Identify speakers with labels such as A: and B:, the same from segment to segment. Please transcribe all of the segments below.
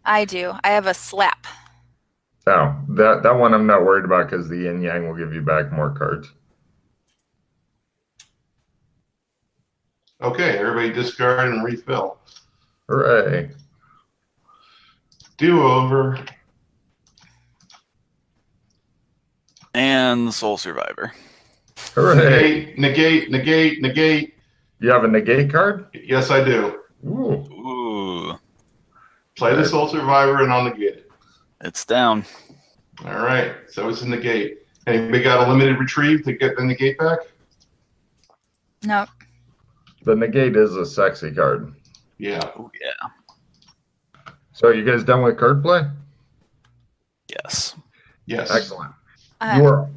A: I do. I have a slap.
B: Oh, that one I'm not worried about because the yin yang will give you back more cards.
C: Okay, everybody discard and refill.
B: Hooray.
C: Do over.
D: And Soul Survivor.
B: Hooray.
C: Negate.
B: You have a negate card?
C: Yes, I do.
B: Ooh.
D: Ooh.
C: Play the Soul Survivor and I'll negate it.
D: It's down.
C: All right, so it's a negate. Anybody got a limited retrieve to get the negate back?
A: No.
B: The negate is a sexy card.
C: Yeah.
D: Oh, yeah.
B: So you guys done with card play?
D: Yes.
C: Yes.
B: Excellent. You're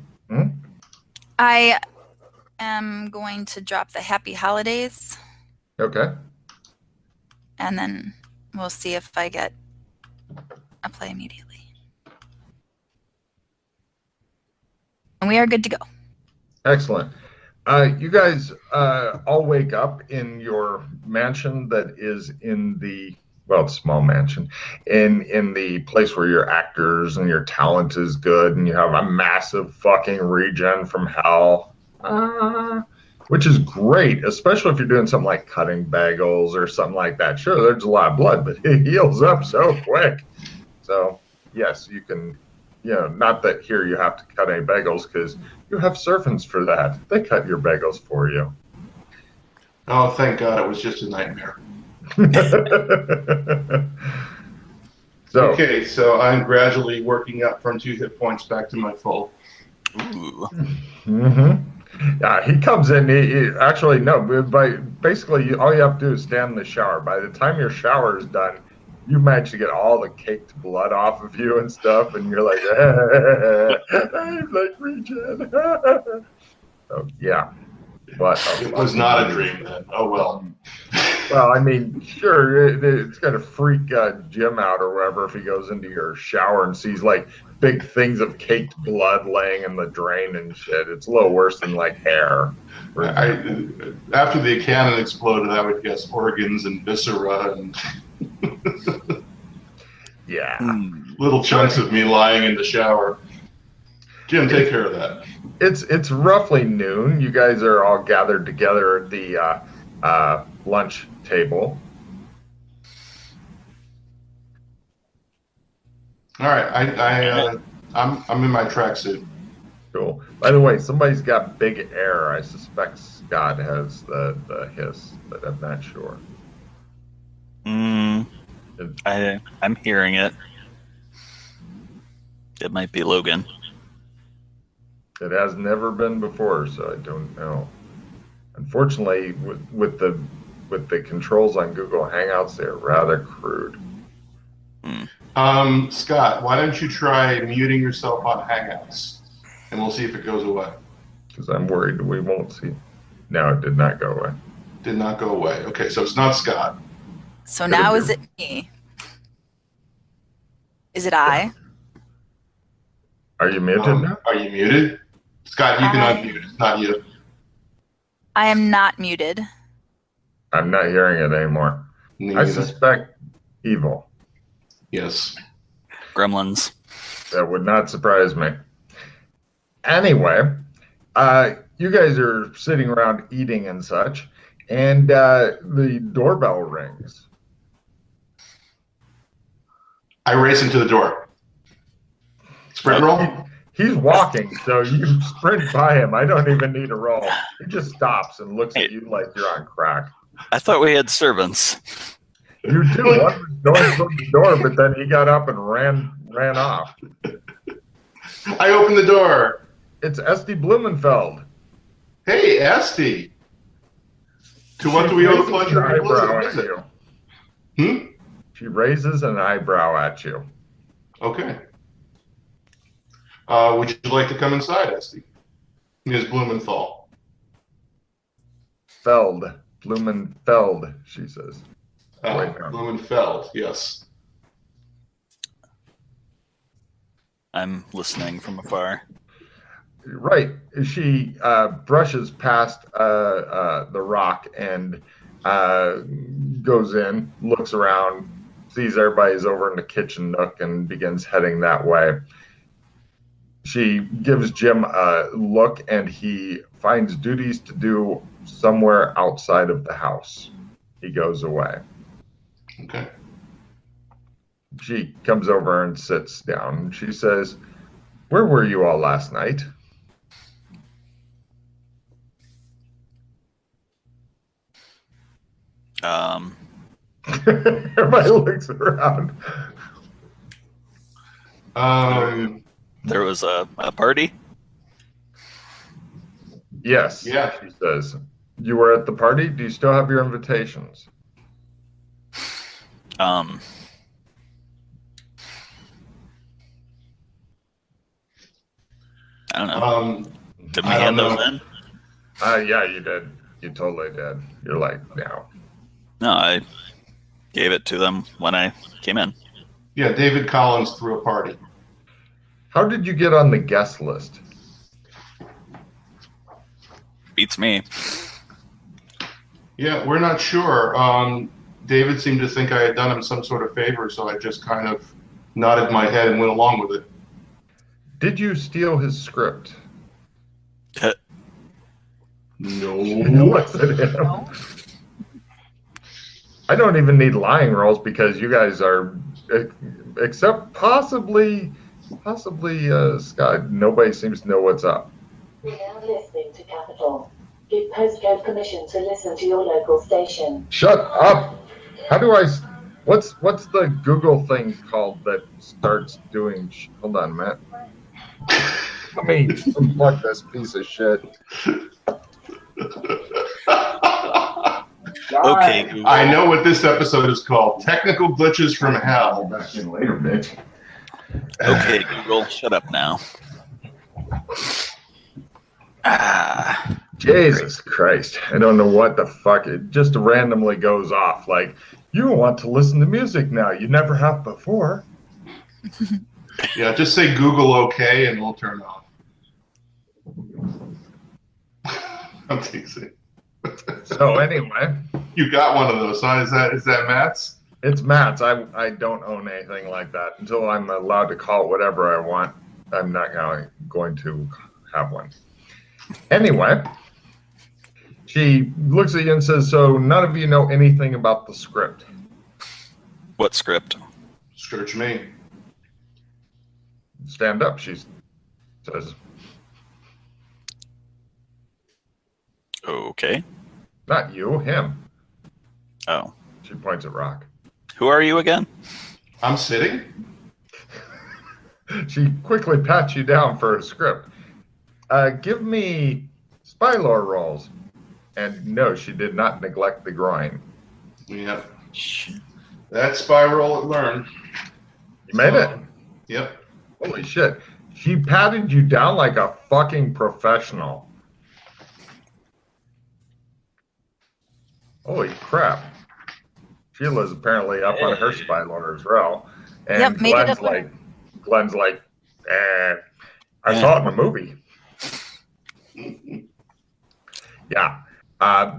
A: I am going to drop the Happy Holidays,
B: okay.
A: and then we'll see if I get a play immediately. And we are good to go.
B: Excellent. You guys all wake up in your mansion that is in the small mansion, in the place where your actors and your talent is good, and you have a massive fucking regen from hell, which is great, especially if you're doing something like cutting bagels or something like that. Sure, there's a lot of blood, but it heals up so quick. So yes, you can. Not that here you have to cut any bagels because you have servants for that. They cut your bagels for you.
C: Oh, thank God, it was just a nightmare. Okay, so I'm gradually working up from 2 hit points back to my full.
D: Ooh.
B: Yeah, he comes in. Actually, no. Basically, all you have to do is stand in the shower. By the time your shower is done, you manage to get all the caked blood off of you and stuff, and you're like, I'm like regen. So yeah, but
C: it was not a dream then. Oh well.
B: Well, I mean, sure, it's gonna freak Jim out or whatever if he goes into your shower and sees like big things of caked blood laying in the drain and shit. It's a little worse than like hair.
C: After the cannon exploded, I would guess organs and viscera and
B: yeah,
C: little chunks of me lying in the shower. Jim, take care of that.
B: It's roughly noon. You guys are all gathered together at the lunch table.
C: All right, I'm in my tracksuit.
B: Cool. By the way, somebody's got big air. I suspect Scott has the hiss, but I'm not sure.
D: I'm hearing it. It might be Logan.
B: It has never been before, so I don't know. Unfortunately, with the controls on Google Hangouts, they're rather crude.
C: Scott, why don't you try muting yourself on Hangouts, and we'll see if it goes away.
B: Because I'm worried we won't see. No, it did not go away.
C: Did not go away. Okay, so it's not Scott.
A: So now is it me? Is it I?
B: Are you muted now?
C: Are you muted? Scott, you can unmute. It's not you.
A: I am not muted.
B: I'm not hearing it anymore. I suspect evil.
C: Yes.
D: Gremlins.
B: That would not surprise me. Anyway, you guys are sitting around eating and such, and the doorbell rings.
C: I race into the door. Sprint roll?
B: He's walking, so you sprint by him. I don't even need a roll. He just stops and looks at you like you're on crack.
D: I thought we had servants.
B: You do. One was going from the door, but then he got up and ran off.
C: I opened the door.
B: It's Esty Blumenfeld.
C: Hey, Esty. To what do we owe the pleasure of your visit?
B: She raises an eyebrow at you.
C: Okay. Would you like to come inside, Esty? Ms. Blumenthal.
B: Blumenfeld, she says.
C: Blumenfeld, yes.
D: I'm listening from afar.
B: Right. She brushes past the rock and goes in, looks around, sees everybody's over in the kitchen nook and begins heading that way. She gives Jim a look, and he finds duties to do somewhere outside of the house. He goes away.
C: Okay.
B: She comes over and sits down. She says, "Where were you all last night?" Everybody looks around.
D: There was a party.
B: Yes,
C: Yeah.
B: she says. "You were at the party? Do you still have your invitations?"
D: I don't know. Did we
C: I
D: hand
C: don't
D: those
C: know.
D: in?
B: Yeah, you did. You totally did. You're like, no.
D: No, I gave it to them when I came in.
C: Yeah, David Collins threw a party.
B: How did you get on the guest list?
D: Beats me.
C: Yeah, we're not sure. David seemed to think I had done him some sort of favor, so I just kind of nodded my head and went along with it.
B: Did you steal his script?
C: No.
B: Looks at him.
A: No.
B: I don't even need lying rolls because you guys are, except possibly Scott. Nobody seems to know what's up.
E: We're now listening to Capital. Give postcode permission to listen to your local station.
B: Shut up! How do I? What's the Google thing called that starts doing? Hold on, Matt. Let me unplug this piece of shit.
D: Okay, Google.
C: I know what this episode is called. Technical glitches from
B: I'll
C: hell.
B: be back in later, bitch.
D: Okay, Google, shut up now.
B: Jesus Christ. I don't know what the fuck. It just randomly goes off. Like, you want to listen to music now. You never have before.
C: Yeah, just say Google OK and we'll turn it off. I'm teasing.
B: So anyway,
C: You got one of those, huh? Is that Matt's?
B: it's Matt's. I don't own anything like that. Until I'm allowed to call it whatever I want, I'm not going to have one. Anyway, she looks at you and says, "So none of you know anything about the script?"
D: What script?
C: Search me.
B: "Stand up," she says.
D: Okay.
B: "Not you, him."
D: Oh.
B: She points at Rock.
D: Who are you again?
C: I'm sitting?
B: She quickly pats you down for a script. Give me spy lore rolls. And no, she did not neglect the groin.
C: Yep. That spiral it learned.
B: You made it.
C: Yep.
B: Holy shit. She patted you down like a fucking professional. Holy crap. Sheila's apparently up on her spy lore as well. And
A: Yep, made it up.
B: Glenn's like, I saw it in a movie. Yeah.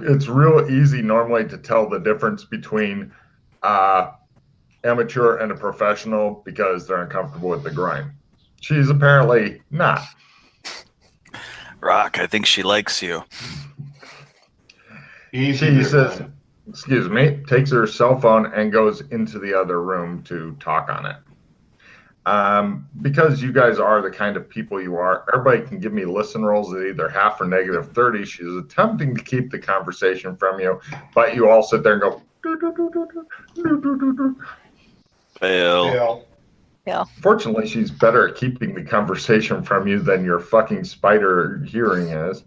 B: It's real easy normally to tell the difference between amateur and a professional because they're uncomfortable with the grind. She's apparently not.
D: Rock, I think she likes you.
C: Easy
B: She
C: there,
B: says,
C: Glenn.
B: excuse me, takes her cell phone and goes into the other room to talk on it. Because you guys are the kind of people you are, everybody can give me listen rolls at either half or negative 30. She's attempting to keep the conversation from you, but you all sit there and go,
D: Fail.
C: Fail.
B: Fortunately, she's better at keeping the conversation from you than your fucking spider hearing is.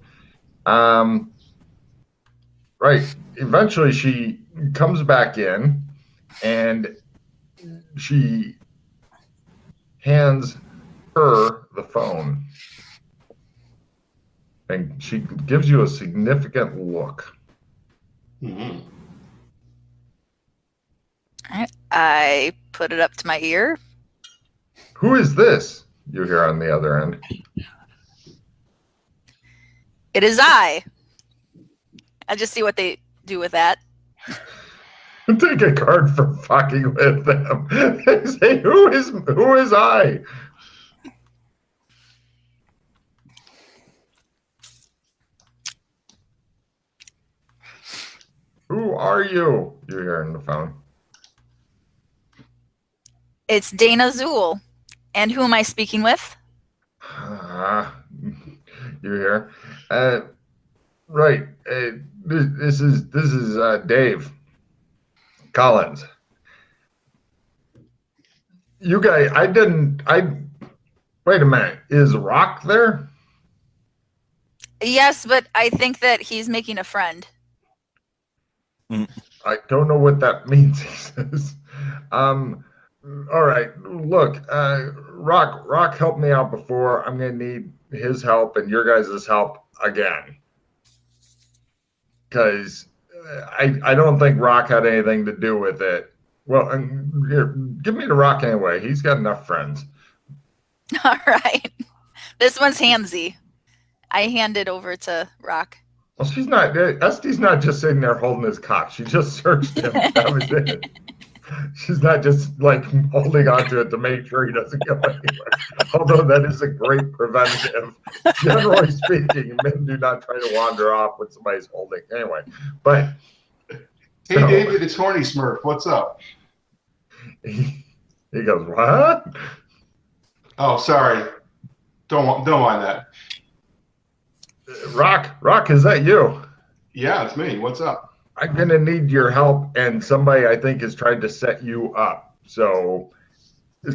B: Right. Eventually, she comes back in and she hands her the phone. And she gives you a significant look.
C: Mm-hmm.
A: I put it up to my ear.
B: Who is this? You hear on the other end.
A: It is I. I'll just see what they do with that.
B: Take a card for fucking with them. They say, who is I? Who are you? You hear on the phone.
A: It's Dana Zool. And who am I speaking with?
B: You hear? Right. This is Dave Collins. You guys, wait a minute. Is Rock there?
A: Yes, but I think that he's making a friend.
B: I don't know what that means, he says. All right, look, Rock helped me out before. I'm gonna need his help and your guys' help again. Because I don't think Rock had anything to do with it. Well, here, give me the Rock anyway. He's got enough friends.
A: All right. This one's handsy. I hand it over to Rock.
B: Well, she's not. Estee's not just sitting there holding his cock. She just searched him. That was it. She's not just like holding onto it to make sure he doesn't go anywhere. Although that is a great preventive. Generally speaking, men do not try to wander off when somebody's holding. Anyway, but
C: hey, so, David, it's Horny Smurf. What's up?
B: He goes, what?
C: Oh, sorry. Don't mind that.
B: Rock, is that you?
C: Yeah, it's me. What's up?
B: I'm gonna need your help, and somebody I think has tried to set you up. So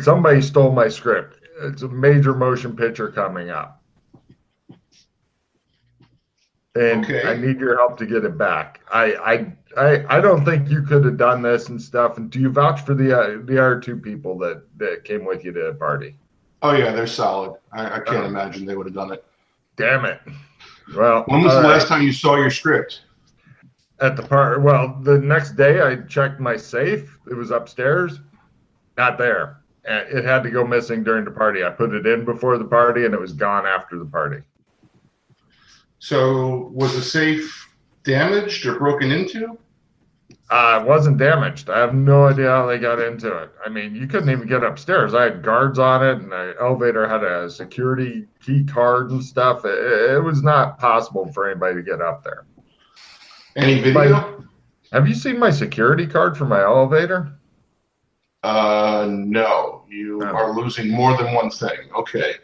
B: somebody stole my script. It's a major motion picture coming up, and okay. I need your help to get it back. I don't think you could have done this and stuff. And do you vouch for the other two people that came with you to the party?
C: Oh yeah, they're solid. I can't imagine they would have done it.
B: Damn it. Well,
C: when was the last time you saw your script?
B: At the party. Well, the next day I checked my safe. It was upstairs. Not there. And it had to go missing during the party. I put it in before the party, and it was gone after the party.
C: So was the safe damaged or broken into?
B: It wasn't damaged. I have no idea how they got into it. I mean, you couldn't even get upstairs. I had guards on it, and the elevator had a security key card and stuff. It was not possible for anybody to get up there.
C: Any video?
B: Have you seen my security card for my elevator?
C: No. You are losing more than one thing. Okay.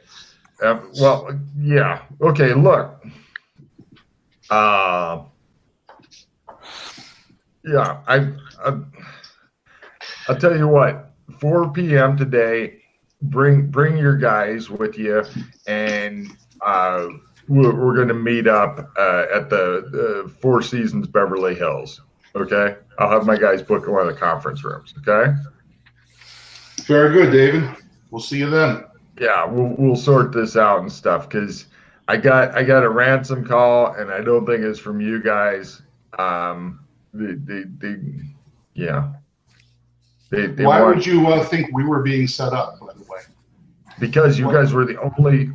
B: Well, yeah. Okay, look. Yeah, I'll tell you what. 4 p.m. today. Bring your guys with you, and we're going to meet up at the Four Seasons Beverly Hills. Okay, I'll have my guys book one of the conference rooms. Okay.
C: Very good, David. We'll see you then.
B: Yeah, we'll sort this out and stuff because I got a ransom call, and I don't think it's from you guys. Why
C: would you think we were being set up, by the way?
B: Because you guys were the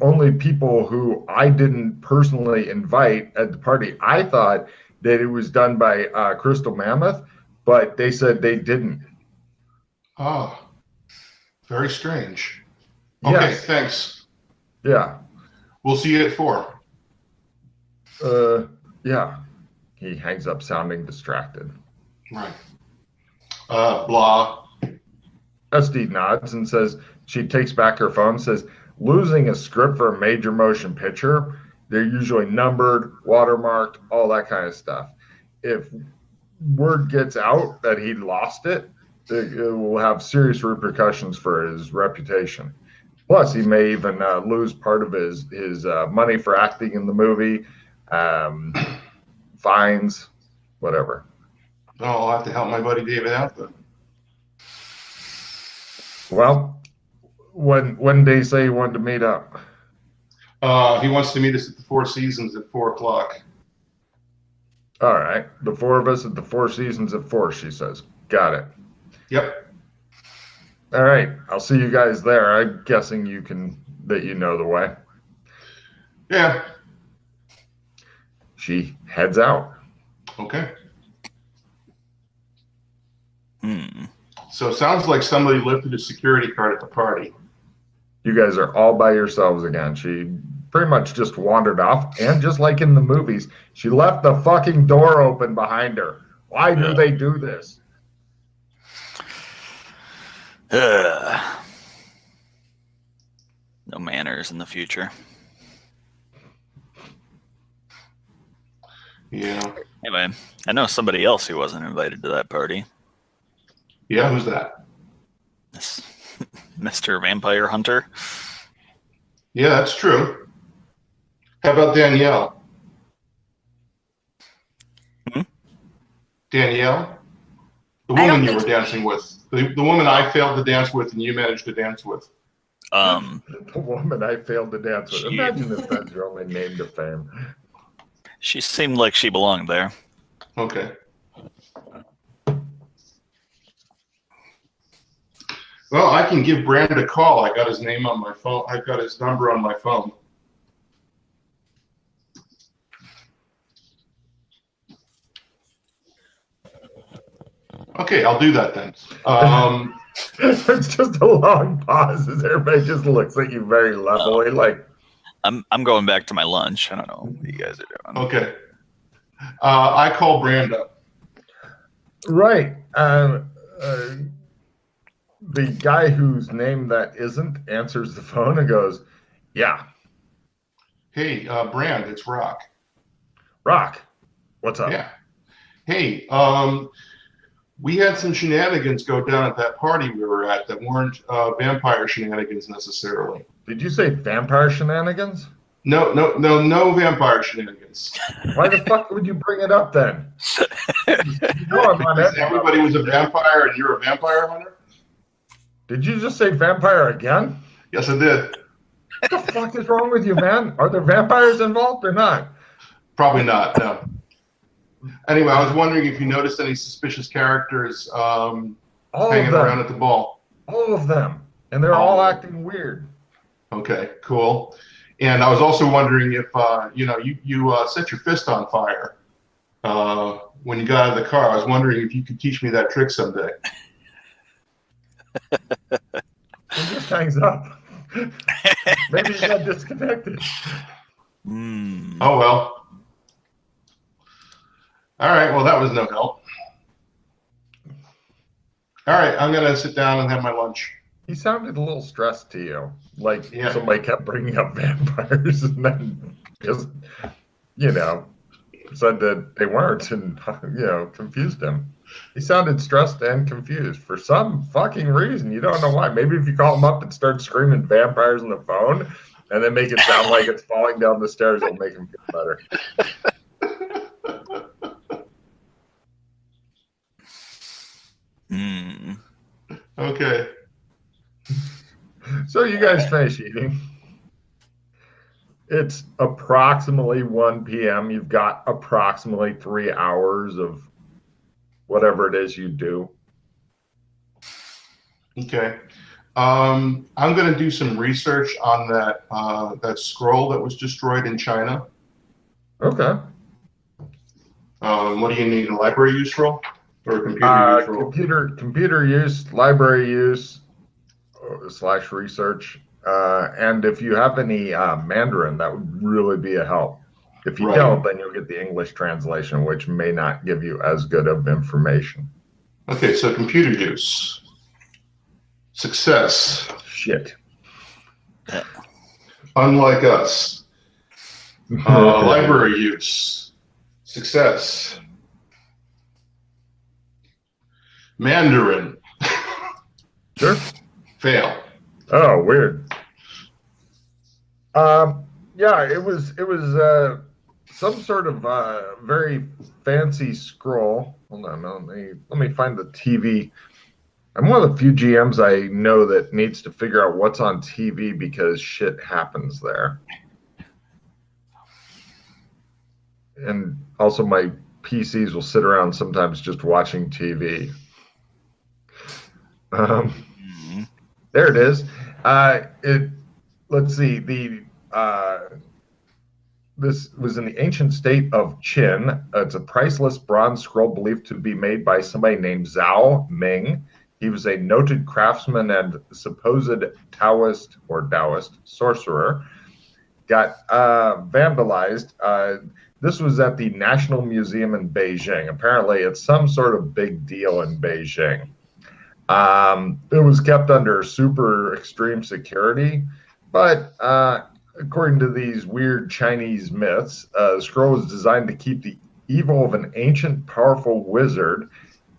B: only people who I didn't personally invite at the party. I thought that it was done by Crystal Mammoth, but they said they didn't.
C: Oh, very strange. Okay, yes. Thanks.
B: Yeah.
C: We'll see you at 4.
B: Yeah. He hangs up sounding distracted.
C: Right. Blah.
B: SD nods and says, she takes back her phone and says, losing a script for a major motion picture, they're usually numbered, watermarked, all that kind of stuff. If word gets out that he lost it, it will have serious repercussions for his reputation. Plus, he may even lose part of his money for acting in the movie, fines, whatever.
C: Oh, I'll have to help my buddy David out then.
B: Well, when did he say he wanted to meet up?
C: He wants to meet us at the Four Seasons at 4 o'clock.
B: All right. The four of us at the Four Seasons at 4, she says. Got it.
C: Yep.
B: All right. I'll see you guys there. I'm guessing you know the way.
C: Yeah.
B: She heads out.
C: Okay. So it sounds like somebody lifted a security card at the party.
B: You guys are all by yourselves again. She pretty much just wandered off, and just like in the movies, she left the fucking door open behind her. Why do they do this?
D: No manners in the future.
C: Yeah.
D: Anyway, I know somebody else who wasn't invited to that party.
C: Yeah, who's that?
D: This Mr. Vampire Hunter.
C: Yeah, that's true. How about Danielle?
D: Hmm?
C: Danielle? The
A: I don't
C: woman you were
A: think-
C: dancing with. The woman I failed to dance with and you managed to dance with.
B: The woman I failed to dance with.
D: She-
B: Imagine if that's your only name to fame.
D: She seemed like she belonged there.
C: Okay. Well, I can give Brand a call. I got his name on my phone. I've got his number on my phone. Okay, I'll do that then.
B: It's just a long pause as everybody just looks at you very levelly, like,
D: I'm going back to my lunch. I don't know what you guys are doing.
C: Okay. I call Brand up.
B: right. The guy whose name that isn't answers the phone and goes, yeah,
C: Hey, Brand, it's Rock.
B: Rock, what's up?
C: Yeah. Hey, we had some shenanigans go down at that party we were at that weren't vampire shenanigans necessarily.
B: Did you say vampire shenanigans?
C: No vampire shenanigans.
B: Why the fuck would you bring it up then? No, I'm on
C: Because
B: it.
C: everybody was a vampire and you're a vampire hunter?
B: Did you just say vampire again?
C: Yes, I did.
B: What the fuck is wrong with you, man? Are there vampires involved or not?
C: Probably not, no. Anyway, I was wondering if you noticed any suspicious characters
B: All
C: hanging
B: of
C: around
B: them.
C: at the ball.
B: All of them. And they're all acting weird.
C: Okay, cool. And I was also wondering if, you set your fist on fire when you got out of the car. I was wondering if you could teach me that trick someday.
B: He just hangs up. Maybe he got disconnected.
D: Mm.
C: Oh, well. All right, well, that was no help. All right, I'm going to sit down and have my lunch.
B: He sounded a little stressed to you. Like
C: Yeah.
B: somebody kept bringing up vampires and then just, said that they weren't and, confused him. He sounded stressed and confused for some fucking reason. You don't know why. Maybe if you call him up and start screaming vampires on the phone and then make it sound like it's falling down the stairs, it'll make him feel better.
D: Mm.
C: Okay.
B: So you guys finish eating. It's approximately 1 p.m. You've got approximately 3 hours of whatever it is you do.
C: Okay. I'm going to do some research on that scroll that was destroyed in China.
B: Okay.
C: What do you need? A library use roll or a computer use roll?
B: Computer use, library use, / research. And if you have any Mandarin, that would really be a help. If you
C: Right.
B: don't, then you'll get the English translation, which may not give you as good of information.
C: Okay, so computer use. Success.
B: Shit.
C: Unlike us. Library use. Success. Mandarin.
B: Sure.
C: Fail.
B: Oh, weird. Yeah, it was some sort of very fancy scroll. Hold on, let me find the TV. I'm one of the few GMs I know that needs to figure out what's on TV because shit happens there. And also my PCs will sit around sometimes just watching TV. There it is. Let's see. This was in the ancient state of Qin. It's a priceless bronze scroll believed to be made by somebody named Zhao Ming He was a noted craftsman and supposed Taoist or Taoist sorcerer. Got vandalized. This was at the National Museum in Beijing. Apparently, it's some sort of big deal in Beijing. It was kept under super extreme security, but according to these weird Chinese myths, the scroll was designed to keep the evil of an ancient, powerful wizard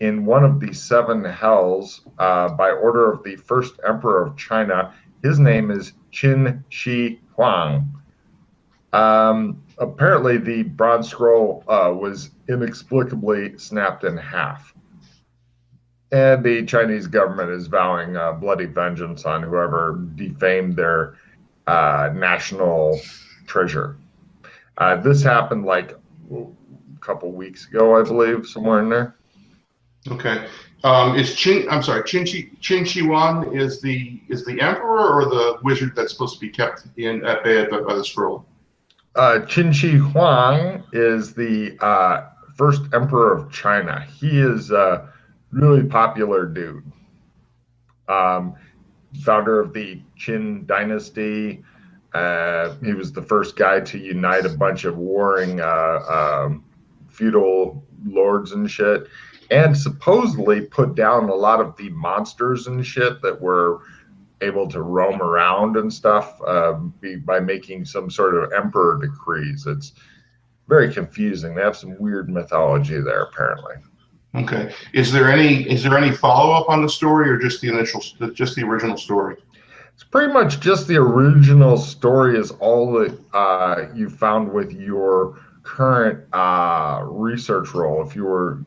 B: in one of the seven hells by order of the first emperor of China. His name is Qin Shi Huang. Apparently, the bronze scroll was inexplicably snapped in half. And the Chinese government is vowing bloody vengeance on whoever defamed their national treasure. This happened like a couple weeks ago, I believe, somewhere in there.
C: Okay. Qin Shi Huang is the emperor or the wizard that's supposed to be kept at bay by the scroll?
B: Qin Shi Huang is the first emperor of China. He is a really popular dude. Founder of the Qin dynasty. He was the first guy to unite a bunch of warring feudal lords and shit, and supposedly put down a lot of the monsters and shit that were able to roam around and stuff by making some sort of emperor decrees. It's very confusing. They have some weird mythology there, apparently.
C: Okay. Is there any follow up on the story, or just the original story?
B: It's pretty much just the original story is all that you found with your current research role. If you were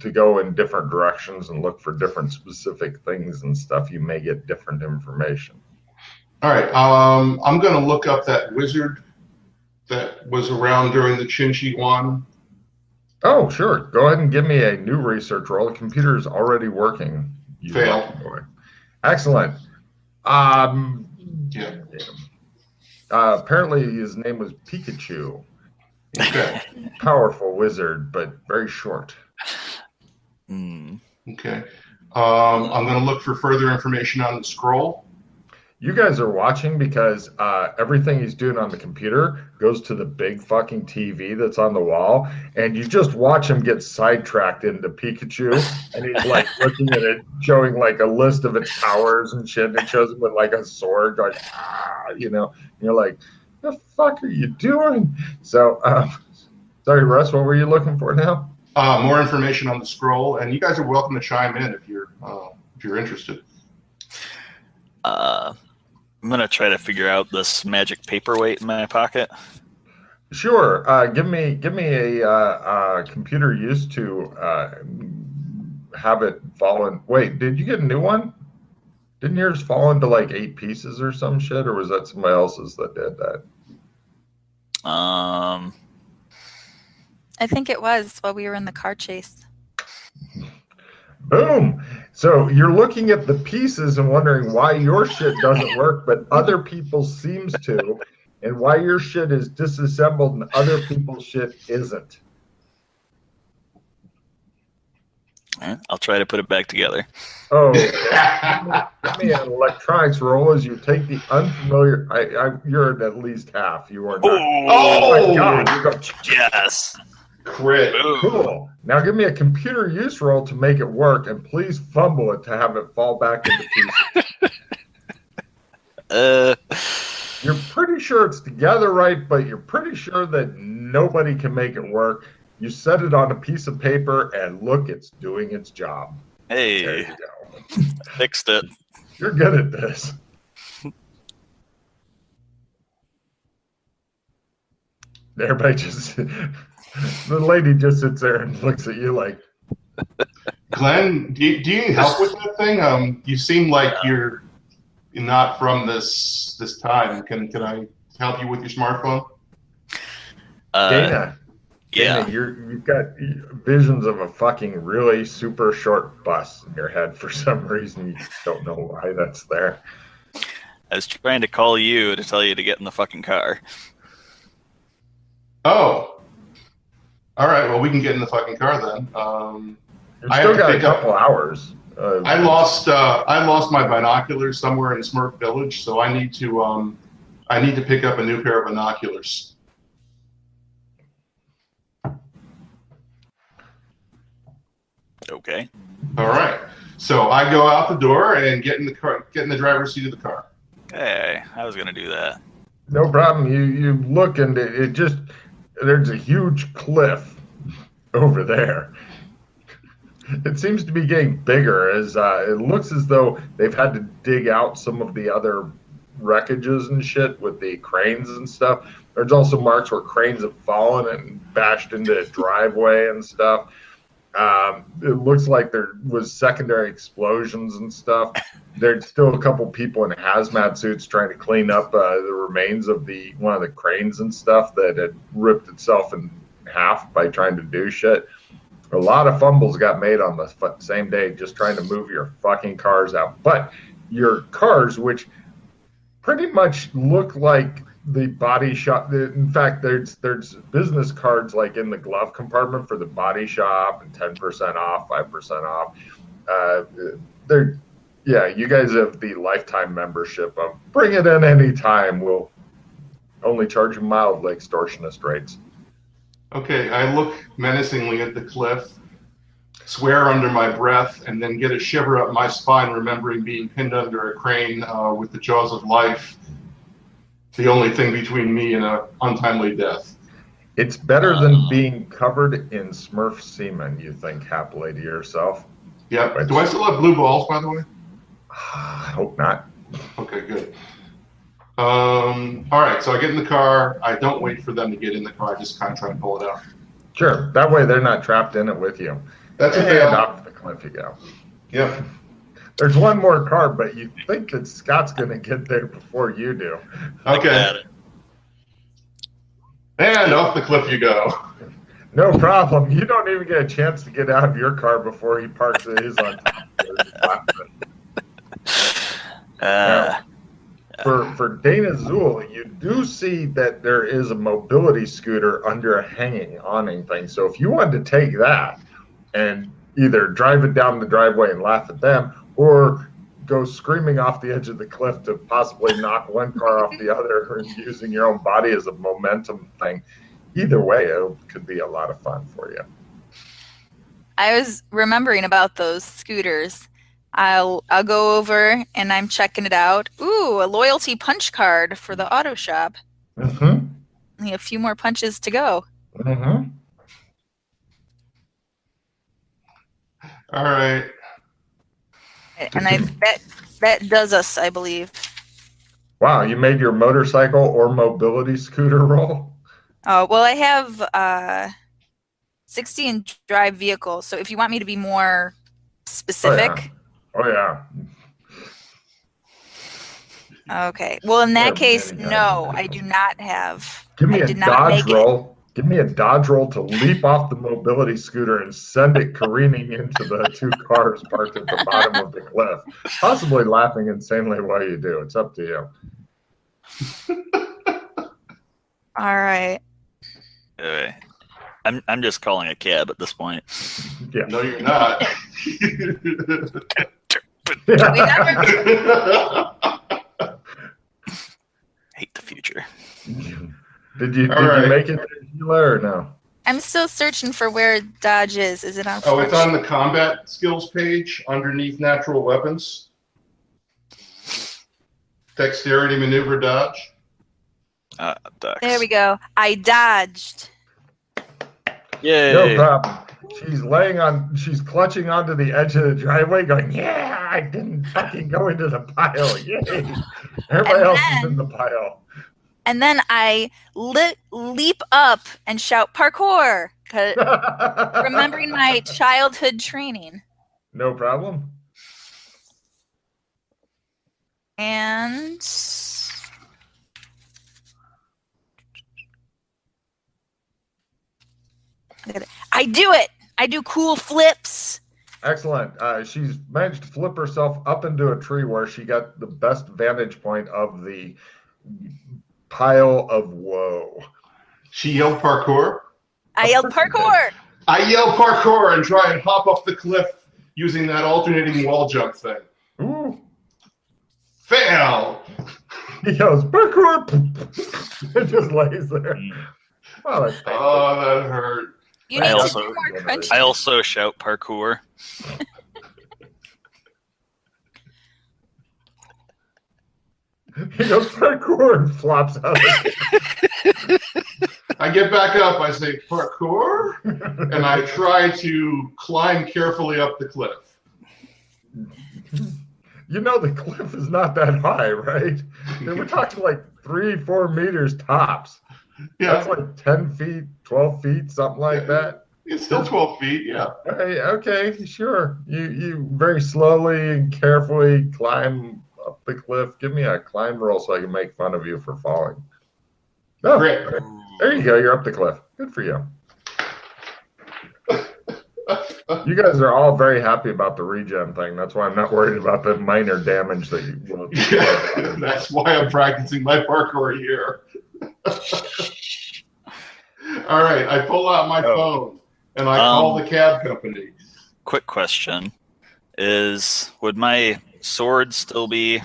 B: to go in different directions and look for different specific things and stuff, you may get different information.
C: All right. I'm going to look up that wizard that was around during the Qin Shi Huang.
B: Oh, sure. Go ahead and give me a new research roll. The computer is already working.
C: Fail.
B: Excellent.
C: Yeah.
B: Apparently his name was Pikachu.
C: Okay.
B: Powerful wizard, but very short.
C: Okay. I'm going to look for further information on the scroll.
B: You guys are watching because everything he's doing on the computer goes to the big fucking TV that's on the wall, and you just watch him get sidetracked into Pikachu, and he's like looking at it, showing like a list of its powers and shit, and it shows him with like a sword, going, you know, and you're like, the fuck are you doing? So, sorry, Russ, what were you looking for now?
C: More information on the scroll, and you guys are welcome to chime in if you're interested.
D: I'm gonna try to figure out this magic paperweight in my pocket.
B: Sure. Give me a computer used to have it fall in. Wait, did you get a new one? Didn't yours fall into like 8 pieces or some shit, or was that somebody else's that did that?
A: I think it was while we were in the car chase.
B: Boom. So you're looking at the pieces and wondering why your shit doesn't work, but other people's seems to, and why your shit is disassembled and other people's shit isn't.
D: I'll try to put it back together.
B: Oh, give me an electronics roll as you take the unfamiliar. You're at least half. You are not.
C: Oh
B: my God! You go,
D: Yes.
C: Crit.
B: cool. Now give me a computer use roll to make it work, and please fumble it to have it fall back into pieces. You're pretty sure it's together right, but you're pretty sure that nobody can make it work. You set it on a piece of paper, and look, it's doing its job.
D: Hey,
B: There you go.
D: fixed it.
B: You're good at this. Everybody just, the lady just sits there and looks at you like,
C: Glenn, do you need help with that thing? You seem like you're not from this time. Can I help you with your smartphone?
B: Dana.
D: Yeah.
B: Dana, you've got visions of a fucking really super short bus in your head for some reason. You don't know why that's there.
D: I was trying to call you to tell you to get in the fucking car.
C: Oh. All right. Well, we can get in the fucking car then.
B: You've still got a couple hours.
C: I lost my binoculars somewhere in Smurf Village, so I need to pick up a new pair of binoculars.
D: Okay.
C: All right. So I go out the door and get in the car, get in the driver's seat of the car.
D: Hey, I was gonna do that.
B: No problem. You look and it just there's a huge cliff over there. It seems to be getting bigger as it looks as though they've had to dig out some of the other wreckages and shit with the cranes and stuff. There's also marks where cranes have fallen and bashed into a driveway and stuff. It looks like there was secondary explosions and stuff. There's still a couple people in hazmat suits trying to clean up the remains of one of the cranes and stuff that had ripped itself in half by trying to do shit. A lot of fumbles got made on the same day just trying to move your fucking cars out. But your cars, which pretty much look like the body shop. In fact, there's business cards like in the glove compartment for the body shop and 10% off, 5% off. Yeah, you guys have the lifetime membership of bring it in any time. We'll only charge you mildly extortionist rates.
C: Okay, I look menacingly at the cliff, swear under my breath, and then get a shiver up my spine, remembering being pinned under a crane with the jaws of life. The only thing between me and an untimely death.
B: It's better than being covered in Smurf semen, you think happily to yourself.
C: Yeah. Do I still have blue balls, by the way?
B: I hope not.
C: Okay, good. All right, so I get in the car. I don't wait for them to get in the car. I just kind of try to pull it out.
B: Sure. That way they're not trapped in it with you.
C: That's
B: and
C: okay.
B: off the cliff you go.
C: Yep.
B: There's one more car, but you think that Scott's going to get there before you do.
C: Okay. And off the cliff you go.
B: No problem. You don't even get a chance to get out of your car before he parks his on top of it. For Dana Zool, you do see that there is a mobility scooter under a hanging awning thing. So if you wanted to take that and either drive it down the driveway and laugh at them, or go screaming off the edge of the cliff to possibly knock one car off the other using your own body as a momentum thing. Either way, it could be a lot of fun for you.
A: I was remembering about those scooters. I'll go over and I'm checking it out. Ooh, a loyalty punch card for the auto shop.
B: Mm-hmm.
A: Only a few more punches to go.
B: Mm-hmm.
C: All right.
A: And that does us, I believe.
B: Wow, you made your motorcycle or mobility scooter roll?
A: Oh, well, I have 60 in drive vehicle. So if you want me to be more specific.
B: Oh, yeah.
A: Okay. Well, in that case, no, I do not have.
B: Give me
A: I
B: a
A: did not
B: dodge
A: make
B: roll. Give me a dodge roll to leap off the mobility scooter and send it careening into the two cars parked at the bottom of the cliff, possibly laughing insanely while you do. It's up to you.
A: All right.
D: I'm just calling a cab at this point.
B: Yeah.
C: No, you're not.
D: Hate the future.
B: Did you make it there, Sheila, or no?
A: I'm still searching for where Dodge is. Is it on?
C: Oh, it's on the combat skills page underneath natural weapons. Dexterity, maneuver, dodge.
A: There we go. I dodged.
D: Yay.
B: No problem. She's clutching onto the edge of the driveway going, yeah, I didn't fucking go into the pile. Yay. Everybody else is in the pile.
A: And then I leap up and shout parkour, remembering my childhood training.
B: No problem.
A: And I do it. I do cool flips.
B: Excellent. She's managed to flip herself up into a tree where she got the best vantage point of the pile of woe.
C: She yelled parkour.
A: I yelled parkour.
C: I yell parkour and try and hop off the cliff using that alternating wall jump thing.
B: Ooh.
C: Fail!
B: He goes, parkour! It just lays there. Oh, that's painful.
C: Oh, that hurt.
A: You
D: I
A: need
D: also-
A: to do more crunchy.
D: I also shout parkour.
B: He goes, parkour, and flops out.
C: I get back up, I say, parkour, and I try to climb carefully up the cliff.
B: You know the cliff is not that high, right? We're talking like 3-4 meters tops.
C: Yeah,
B: That's like 10 feet, 12 feet, something like that.
C: it's still 12 feet, yeah.
B: Hey, okay, sure. You very slowly and carefully climb up the cliff. Give me a climb roll so I can make fun of you for falling. Oh,
C: Great.
B: there you go. You're up the cliff. Good for you. You guys are all very happy about the regen thing. That's why I'm not worried about the minor damage that you will.
C: Yeah, that's why I'm practicing my parkour here. All right, I pull out my phone and I call the cab company.
D: Quick question: would my sword still be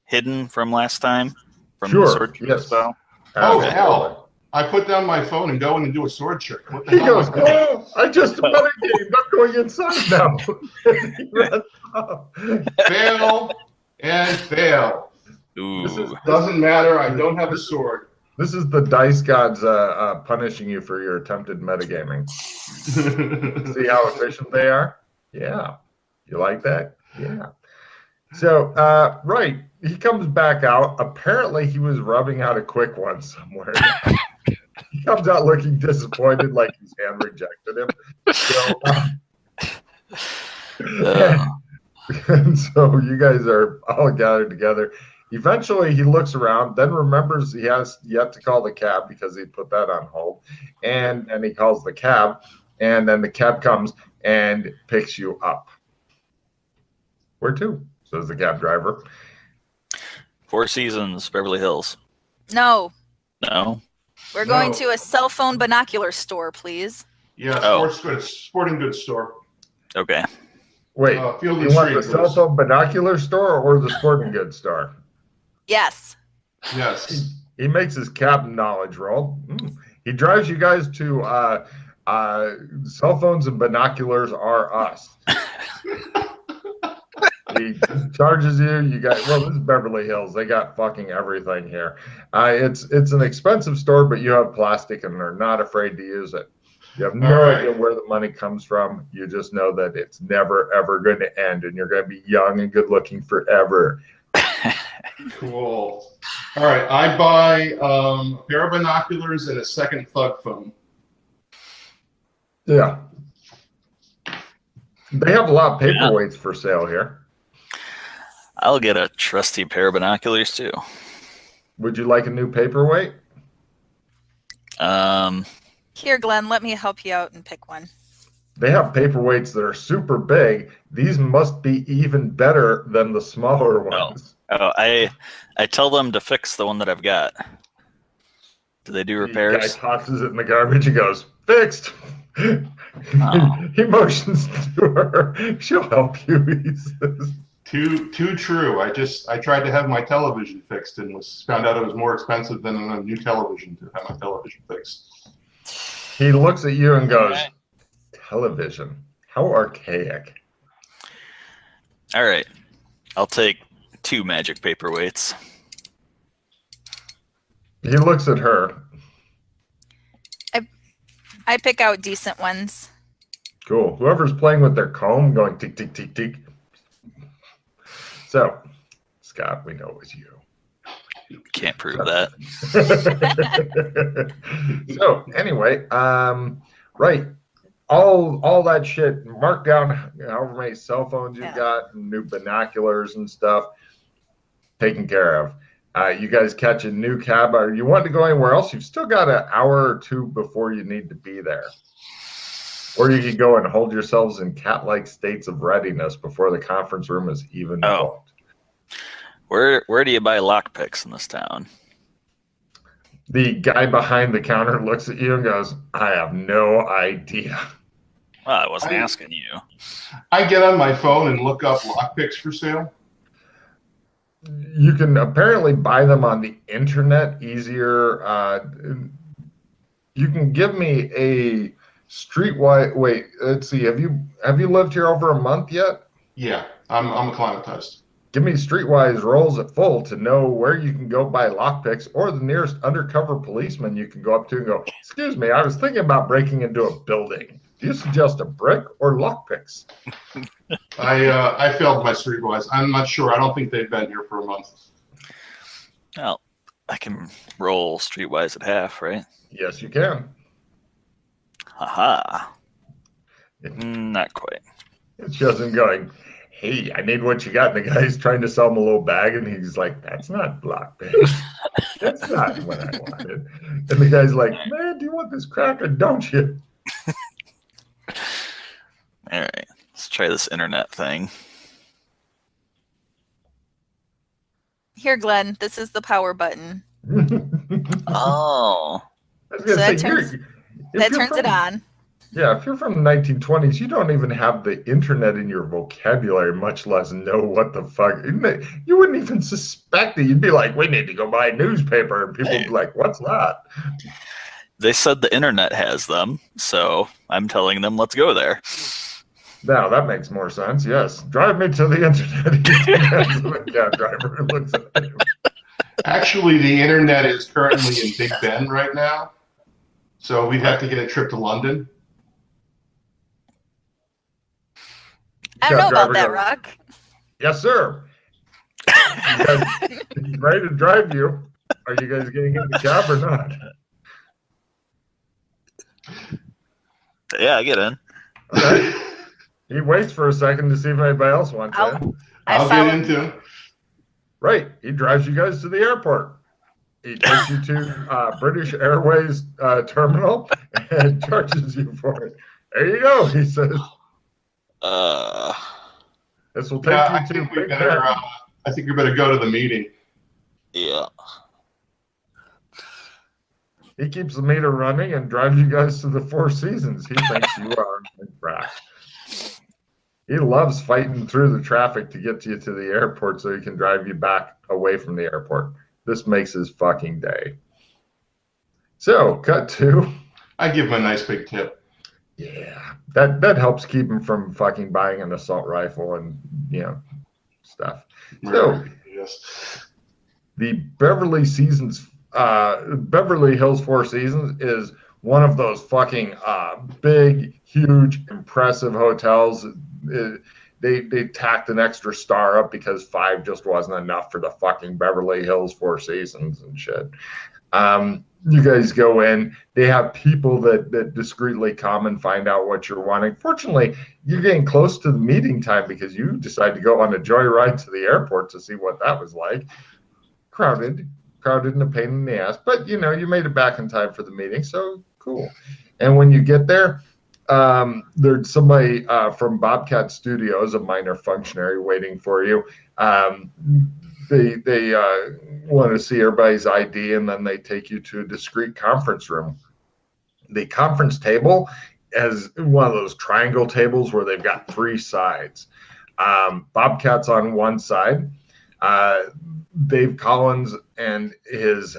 D: hidden from last time? From
B: Sure,
D: the sword
B: yes.
D: spell?
C: Oh,
B: Absolutely.
C: hell. I put down my phone and go in and do a sword trick. What the
B: He
C: hell?
B: goes, oh, I just metagamed. I'm going inside now. He runs off.
C: Fail and fail.
D: Ooh.
C: Doesn't matter. I don't have a sword.
B: This is the dice gods punishing you for your attempted metagaming. See how efficient they are? Yeah. You like that? Yeah. So, right. He comes back out. Apparently, he was rubbing out a quick one somewhere. He comes out looking disappointed, like his hand rejected him. So, and so you guys are all gathered together. Eventually, he looks around, then remembers he has yet to call the cab because he put that on hold. And then he calls the cab, and then the cab comes and picks you up. Where to? Says the cab driver.
D: Four Seasons, Beverly Hills.
A: No,
D: No.
A: we're going
C: No.
A: to a cell phone binocular store, please.
C: Yeah,
D: Oh.
C: sporting goods store.
D: Okay.
B: Wait,
C: Field
B: you
C: and
B: want
C: Street,
B: the cell phone binocular store or the sporting goods store?
A: Yes.
C: Yes.
B: He makes his cab knowledge roll. He drives you guys to cell phones and binoculars are us. He charges you. You got this is Beverly Hills. They got fucking everything here. It's an expensive store, but you have plastic and they're not afraid to use it. You have no idea where the money comes from. You just know that it's never ever going to end, and you're going to be young and good looking forever.
C: Cool. All right, I buy a pair of binoculars and a second thug phone.
B: Yeah. They have a lot of paperweights for sale here.
D: I'll get a trusty pair of binoculars too.
B: Would you like a new paperweight?
A: Here, Glenn, let me help you out and pick one.
B: They have paperweights that are super big. These must be even better than the smaller ones.
D: Oh, I tell them to fix the one that I've got. Do they do repairs?
B: The guy tosses it in the garbage and goes, fixed.
D: Oh.
B: He motions to her. She'll help you, he says.
C: Too true. I tried to have my television fixed and found out it was more expensive than a new television to have my television fixed.
B: He looks at you and goes, television? How archaic.
D: All right. I'll take 2 magic paperweights.
B: He looks at her.
A: I pick out decent ones.
B: Cool. Whoever's playing with their comb going tick, tick, tick, tick. So, Scott, we know it was you.
D: Can't prove that.
B: So, anyway, right. All that shit, mark down however many cell phones you've got, new binoculars and stuff, taken care of. You guys catch a new cab. Or you want to go anywhere else? You've still got an hour or two before you need to be there. Or you could go and hold yourselves in cat-like states of readiness before the conference room is even booked.
D: Where do you buy lockpicks in this town?
B: The guy behind the counter looks at you and goes, I have no idea.
D: Well, I wasn't
C: I-
D: asking you.
C: I get on my phone and look up lockpicks for sale.
B: You can apparently buy them on the internet easier. You can give me a streetwise. Wait, let's see. Have you lived here over a month yet?
C: Yeah, I'm acclimatized.
B: Give me streetwise rolls at full to know where you can go buy lockpicks or the nearest undercover policeman you can go up to and go, "Excuse me, I was thinking about breaking into a building. Do you suggest a brick or lockpicks?"
C: I failed my streetwise. I'm not sure. I don't think they've been here for a month.
D: Well, I can roll streetwise at half, right?
B: Yes, you can.
D: Haha. Not quite.
B: It's just him going, "Hey, I need what you got." And the guy's trying to sell him a little bag, and he's like, "That's not lockpicks. That's not what I wanted." And the guy's like, "Man, do you want this cracker, don't you?"
D: All right. Let's try this internet thing.
A: Here, Glenn, this is the power button.
D: Oh.
B: I was gonna
A: So
B: say,
A: that turns, that turns it on.
B: Yeah, if you're from the 1920s, you don't even have the internet in your vocabulary, much less know what the fuck. You wouldn't even suspect it. You'd be like, "We need to go buy a newspaper," and people would be like, "What's that?"
D: They said the internet has them, so I'm telling them let's go there.
B: Now that makes more sense. Yes, drive me to the internet. So the cab driver looks at him.
C: Actually, the internet is currently in Big Ben right now, so we'd have to get a trip to London.
A: I don't know
B: Cab
A: about
B: driver
A: that,
B: goes,
A: Rock.
B: "Yes, sir. You guys, he's ready to drive you. Are you guys getting in the cab or not?"
D: Yeah, I get in.
B: All right. He waits for a second to see if anybody else wants in.
C: I'll get into.
B: Right. He drives you guys to the airport. He takes you to British Airways terminal and charges you for it. "There you go," he says. "This will take
C: Yeah, I
B: you to
C: think we
B: Big
C: better.
B: Ben."
C: I think we better go to the meeting.
D: Yeah.
B: He keeps the meter running and drives you guys to the Four Seasons. He thinks you are on track. He loves fighting through the traffic to get you to the airport so he can drive you back away from the airport. This makes his fucking day. So, cut to.
C: I give him a nice big tip.
B: Yeah, that helps keep him from fucking buying an assault rifle and, stuff. So,
C: Yes.
B: the Beverly Hills Four Seasons is one of those fucking big, huge, impressive hotels. They tacked an extra star up because 5 just wasn't enough for the fucking Beverly Hills Four Seasons and shit. You guys go in. They have people that discreetly come and find out what you're wanting. Fortunately, you're getting close to the meeting time because you decide to go on a joyride to the airport to see what that was like. Crowded and a pain in the ass, but you made it back in time for the meeting, so cool. And when you get there, there's somebody from Bobcat Studios, a minor functionary, waiting for you. They want to see everybody's ID, and then they take you to a discrete conference room. The conference table is one of those triangle tables where they've got 3 sides. Bobcat's on one side. Dave Collins and his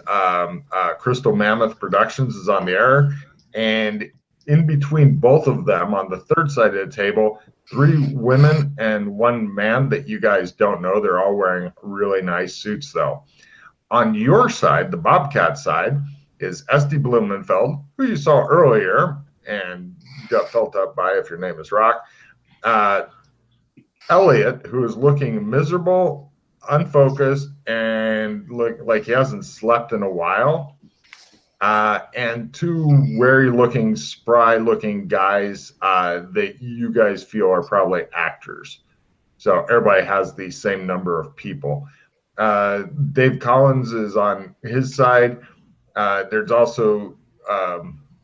B: Crystal Mammoth Productions is on the air, and in between both of them on the third side of the table, 3 women and 1 man that you guys don't know. They're all wearing really nice suits though. On your side, the Bobcat side, is Esty Blumenfeld, who you saw earlier and got felt up by if your name is Rock. Elliot, who is looking miserable, unfocused, and look like he hasn't slept in a while. And 2 wary-looking, spry-looking guys that you guys feel are probably actors. So everybody has the same number of people. Dave Collins is on his side. There's also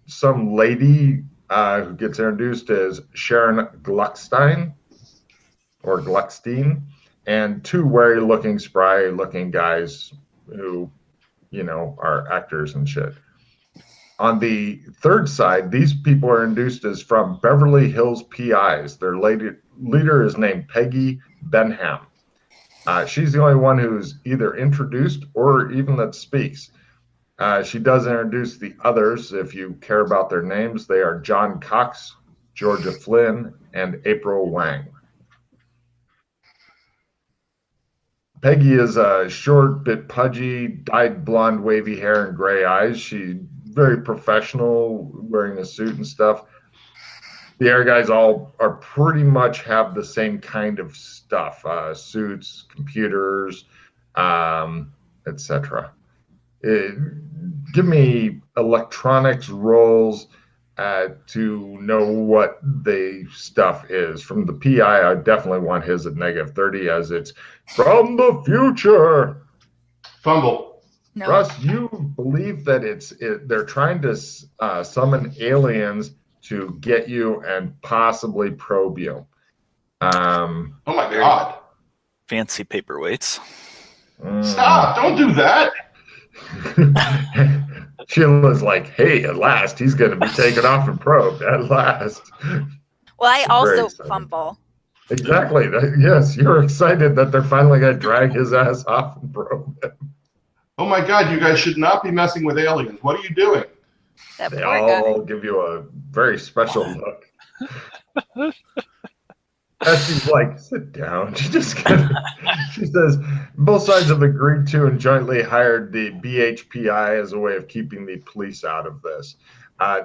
B: some lady who gets introduced as Sharon Gluckstein, or Gluckstein, and 2 wary-looking, spry-looking guys who, are actors and shit. On the third side, these people are introduced as from Beverly Hills PIs. Their leader is named Peggy Benham. She's the only one who's either introduced or even that speaks. She does introduce the others. If you care about their names, they are John Cox, Georgia Flynn, and April Wang. Peggy is a short, bit pudgy, dyed blonde, wavy hair and gray eyes. She's very professional, wearing a suit and stuff. The other guys all are pretty much have the same kind of stuff: suits, computers, etc. Give me electronics roles to know what the stuff is. From the PI, I definitely want his at -30, as it's from the future.
C: Fumble.
A: No.
B: Russ, you believe that they're trying to summon aliens to get you and possibly probe you.
C: Oh my God.
D: Fancy paperweights.
C: Stop. Don't do that.
B: Sheila's like, hey, at last he's going to be taken off and probed. At last.
A: Well, I also
B: exciting.
A: fumble.
B: Exactly. Yes, you're excited that they're finally going to drag his ass off and probe him.
C: Oh my God, you guys should not be messing with aliens. What are you doing?
A: That
B: They
A: poor guy.
B: all give you a very special look. She's like, sit down. She says, both sides have agreed to and jointly hired the BHPI as a way of keeping the police out of this.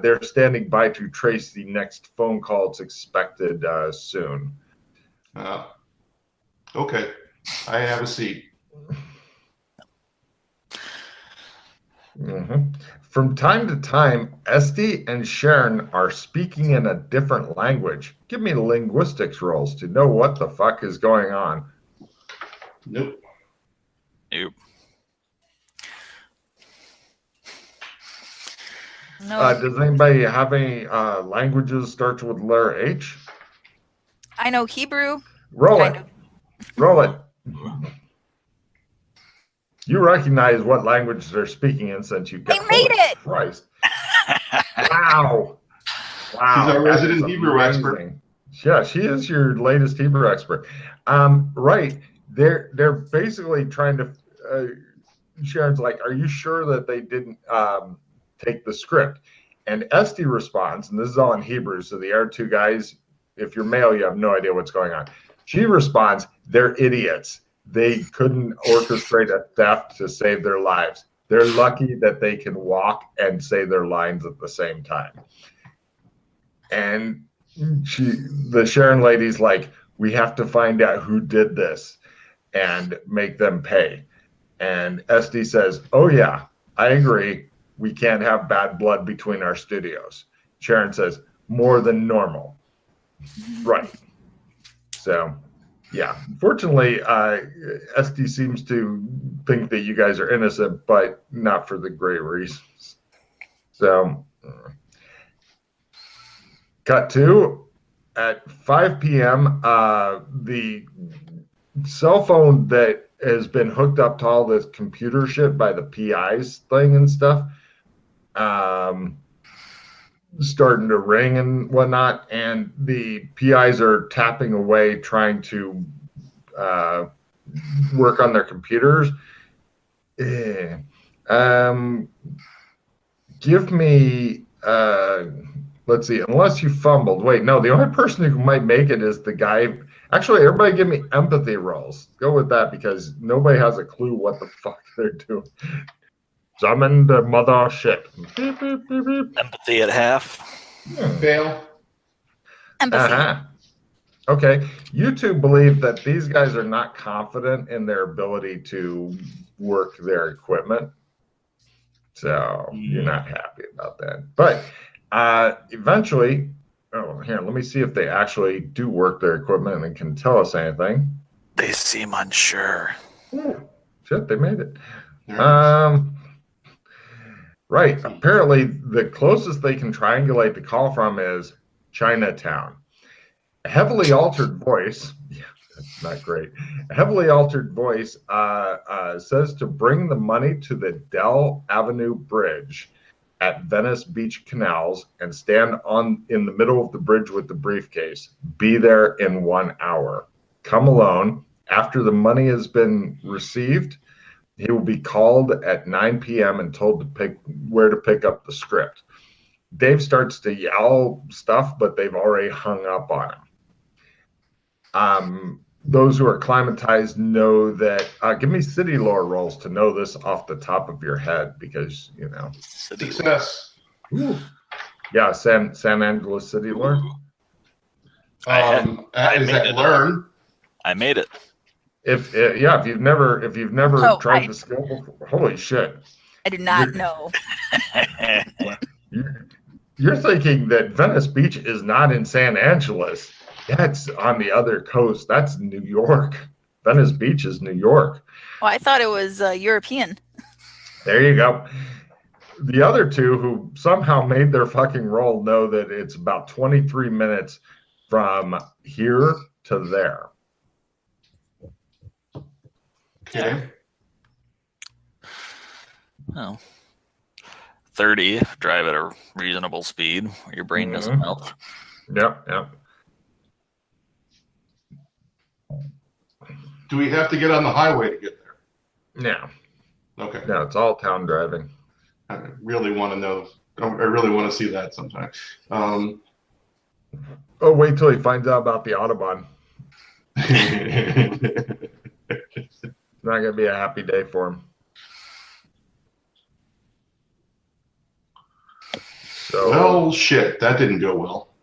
B: They're standing by to trace the next phone call. It's expected soon.
C: Okay, I have a seat.
B: Mm-hmm. From time to time, Esty and Sharon are speaking in a different language. Give me the linguistics rolls to know what the fuck is going on.
C: Nope.
D: Nope.
A: No.
B: Does anybody have any languages starts with letter H?
A: I know Hebrew.
B: Roll
A: Kind
B: it.
A: of.
B: Roll it. You recognize what language they're speaking in since you've got.
A: I made it!
B: Christ. Wow. Wow.
C: She's our
B: that
C: resident
B: is
C: Hebrew expert.
B: amazing. Yeah, she is your latest Hebrew expert. Right. They're basically trying to. Sharon's like, are you sure that they didn't take the script? And Esty responds, and this is all in Hebrew, so the other two guys, if you're male, you have no idea what's going on. She responds, they're idiots. They couldn't orchestrate a theft to save their lives. They're lucky that they can walk and say their lines at the same time. And the Sharon lady's like, we have to find out who did this and make them pay. And Esty says, oh yeah, I agree. We can't have bad blood between our studios. Sharon says, more than normal. Right. So, yeah. Fortunately, Esty seems to think that you guys are innocent, but not for the great reasons. So, cut to at 5 p.m., the cell phone that has been hooked up to all this computer shit by the PI's thing and stuff, starting to ring and whatnot, and the PIs are tapping away trying to work on their computers. Give me let's see, unless you fumbled. Wait, no, the only person who might make it is the guy. Actually, everybody give me empathy rolls. Go with that because nobody has a clue what the fuck they're doing. Summon the mothership. Beep, beep, beep, beep.
D: Empathy at half.
C: Fail.
A: Empathy.
B: Uh-huh. Okay. You two believe that these guys are not confident in their ability to work their equipment. So you're not happy about that. But eventually, here, let me see if they actually do work their equipment and can tell us anything.
D: They seem unsure.
B: Ooh, shit, they made it. Right. Apparently, the closest they can triangulate the call from is Chinatown. A heavily altered voice, yeah, that's not great. A heavily altered voice says to bring the money to the Dell Avenue Bridge. at Venice Beach Canals and stand in the middle of the bridge with the briefcase. Be there in 1 hour. Come alone. After the money has been received, he will be called at 9 p.m. and told to pick where to pick up the script. Dave starts to yell stuff, but they've already hung up on him. Those who are acclimatized know that. Give me city lore rolls to know this off the top of your head, because you know.
C: Success.
B: Ooh. Yeah, San Angelo city lore.
C: Is that learn?
D: I made it.
B: If you've never tried the skill before, holy shit!
A: I do not know.
B: You're thinking that Venice Beach is not in San Angeles. That's on the other coast. That's New York. Venice Beach is New York.
A: Well, I thought it was European.
B: There you go. The other two who somehow made their fucking roll know that it's about 23 minutes from here to there.
C: Okay.
D: Well, 30, drive at a reasonable speed where your brain doesn't melt.
B: Yep.
C: Do we have to get on the highway to get there?
B: No.
C: Okay.
B: No, it's all town driving.
C: I really want to know. I really want to see that sometime.
B: Oh, wait till he finds out about the Autobahn. It's not going to be a happy day for him. So,
C: well, shit, that didn't go well.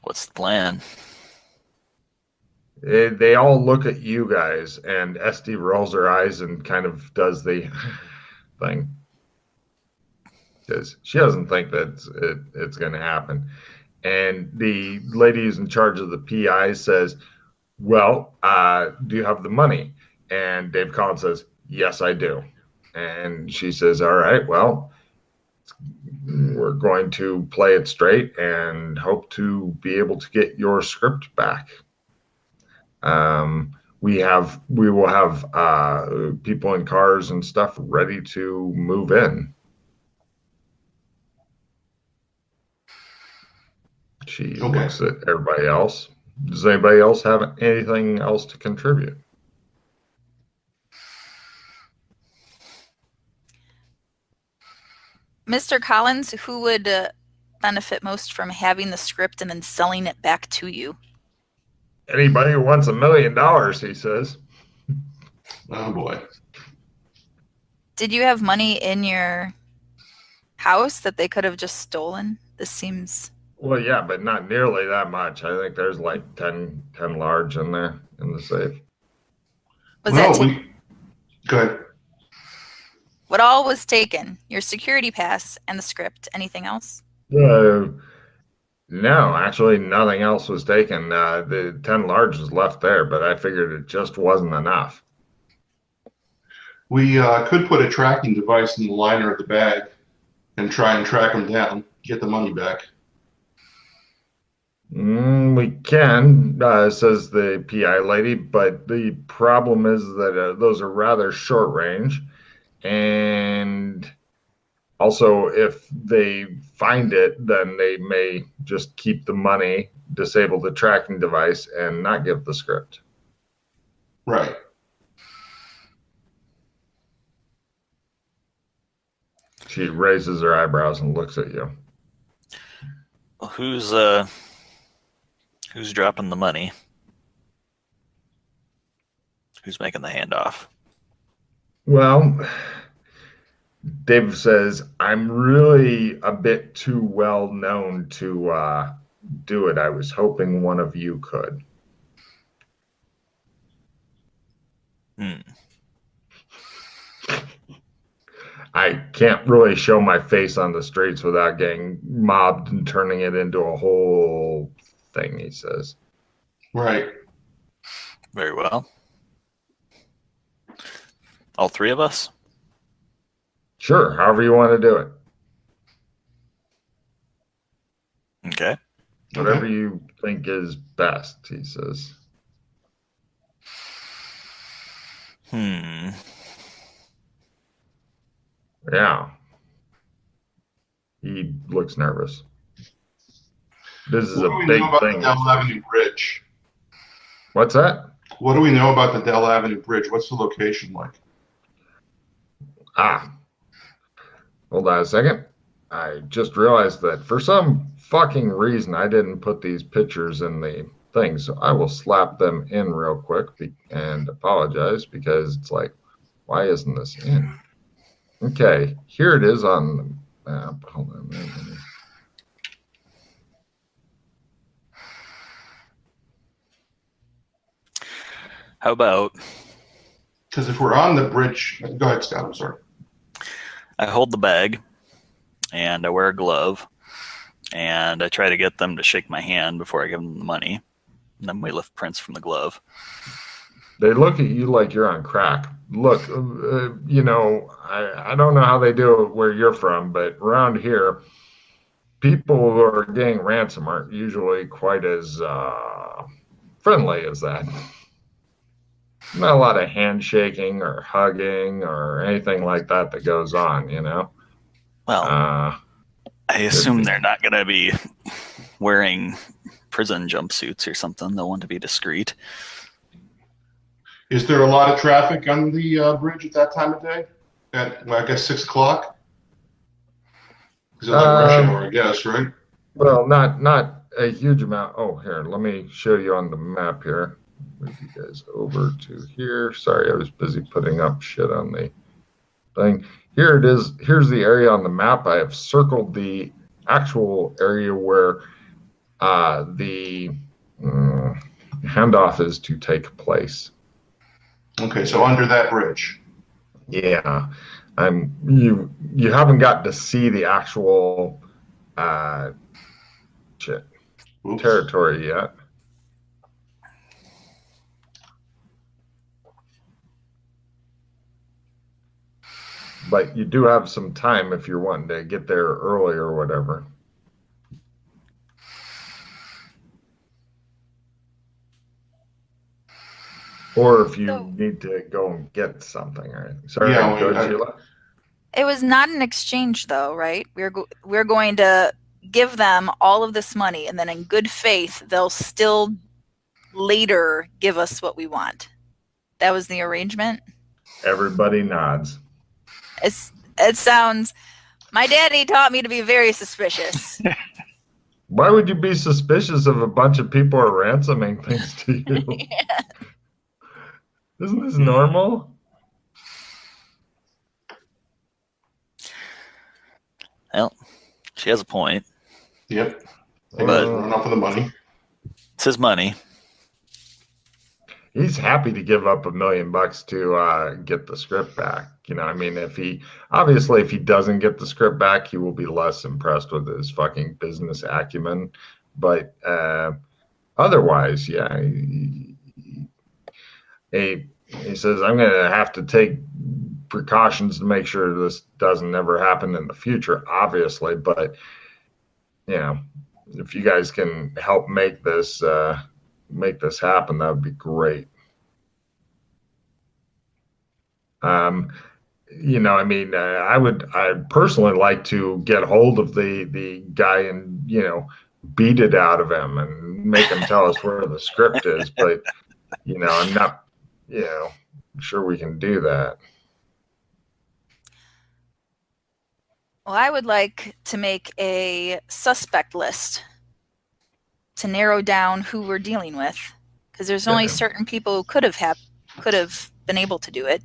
D: What's the plan?
B: they all look at you guys, and Esty rolls her eyes and kind of does the thing. Because she doesn't think that it's going to happen. And the lady who's in charge of the PI says, well, do you have the money? And Dave Collins says, yes, I do. And she says, all right, well, we're going to play it straight and hope to be able to get your script back. We will have people in cars and stuff ready to move in. She looks at everybody else. Does anybody else have anything else to contribute?
A: Mr. Collins, who would benefit most from having the script and then selling it back to you?
B: Anybody who wants $1 million, he says.
C: Oh boy.
A: Did you have money in your house that they could have just stolen? This seems...
B: Well, yeah, but not nearly that much. I think there's like 10 large in there in the safe.
A: Was
C: well,
A: that
C: good.
A: What all was taken? Your security pass and the script. Anything else?
B: No, actually, nothing else was taken. The 10 large was left there, but I figured it just wasn't enough.
C: We could put a tracking device in the liner of the bag and try and track them down, get the money back.
B: We can, says the PI lady, but the problem is that those are rather short range. And also, if they find it, then they may just keep the money, disable the tracking device, and not give the script.
C: Right.
B: She raises her eyebrows and looks at you.
D: Well, who's dropping the money? Who's making the handoff?
B: Well, Dave says, I'm really a bit too well known to do it. I was hoping one of you could. I can't really show my face on the streets without getting mobbed and turning it into a whole thing, he says.
C: Right.
D: Very well. All three of us?
B: Sure, however you want to do it.
D: Okay.
B: Whatever you think is best, he says.
D: Hmm.
B: Yeah. He looks nervous. This is
C: What
B: a
C: do we know
B: big
C: about the
B: thing.
C: Dell Avenue Bridge?
B: What's that?
C: What do we know about the Dell Avenue Bridge? What's the location like?
B: Ah, hold on a second. I just realized that for some fucking reason I didn't put these pictures in the thing, so I will slap them in real quick and apologize because it's like, why isn't this in? Okay, here it is on the map. Hold on a minute.
D: How about
C: Because if we're on the bridge, go ahead, Scott. I'm sorry.
D: I hold the bag and I wear a glove and I try to get them to shake my hand before I give them the money. And then we lift prints from the glove.
B: They look at you like you're on crack. Look, you know, I don't know how they do it where you're from, but around here, people who are getting ransom aren't usually quite as friendly as that. Not a lot of handshaking or hugging or anything like that that goes on, you know?
D: Well,
B: Uh,
D: I assume they're not going to be wearing prison jumpsuits or something. They'll want to be discreet.
C: Is there a lot of traffic on the bridge at that time of day? At, well, I guess 6 o'clock? Is it like rush hour, I guess, right?
B: well, not a huge amount. Oh, here, let me show you on the map here. Move you guys over to here. Sorry, I was busy putting up shit on the thing. Here it is. Here's the area on the map. I have circled the actual area where the handoff is to take place.
C: Okay, so under that bridge.
B: Yeah, you haven't got to see the actual
C: Oops.
B: territory yet. But you do have some time if you're wanting to get there early or whatever. Or if you need to go and get something. Right? Sorry,
C: Yeah,
B: go ahead, Sheila.
A: It was not an exchange, though, right? We're going to give them all of this money, and then in good faith, they'll still later give us what we want. That was the arrangement.
B: Everybody nods.
A: It sounds. My daddy taught me to be very suspicious.
B: Why would you be suspicious of a bunch of people are ransoming things to you?
A: Yeah.
B: Isn't this normal?
D: Well, she has a point.
C: Yep.
D: But
C: Run off of the money.
D: it's his money.
B: He's happy to give up $1 million to get the script back. You know, I mean, if he doesn't get the script back, he will be less impressed with his fucking business acumen. But otherwise, yeah, he says, I'm going to have to take precautions to make sure this doesn't ever happen in the future, obviously. But, you know, if you guys can help make this happen, that would be great. You know, I mean, I'd personally like to get hold of the guy and, you know, beat it out of him and make him tell us where the script is. But, you know, I'm not, you know, sure we can do that.
A: Well, I would like to make a suspect list to narrow down who we're dealing with, because there's only certain people who could have been able to do it.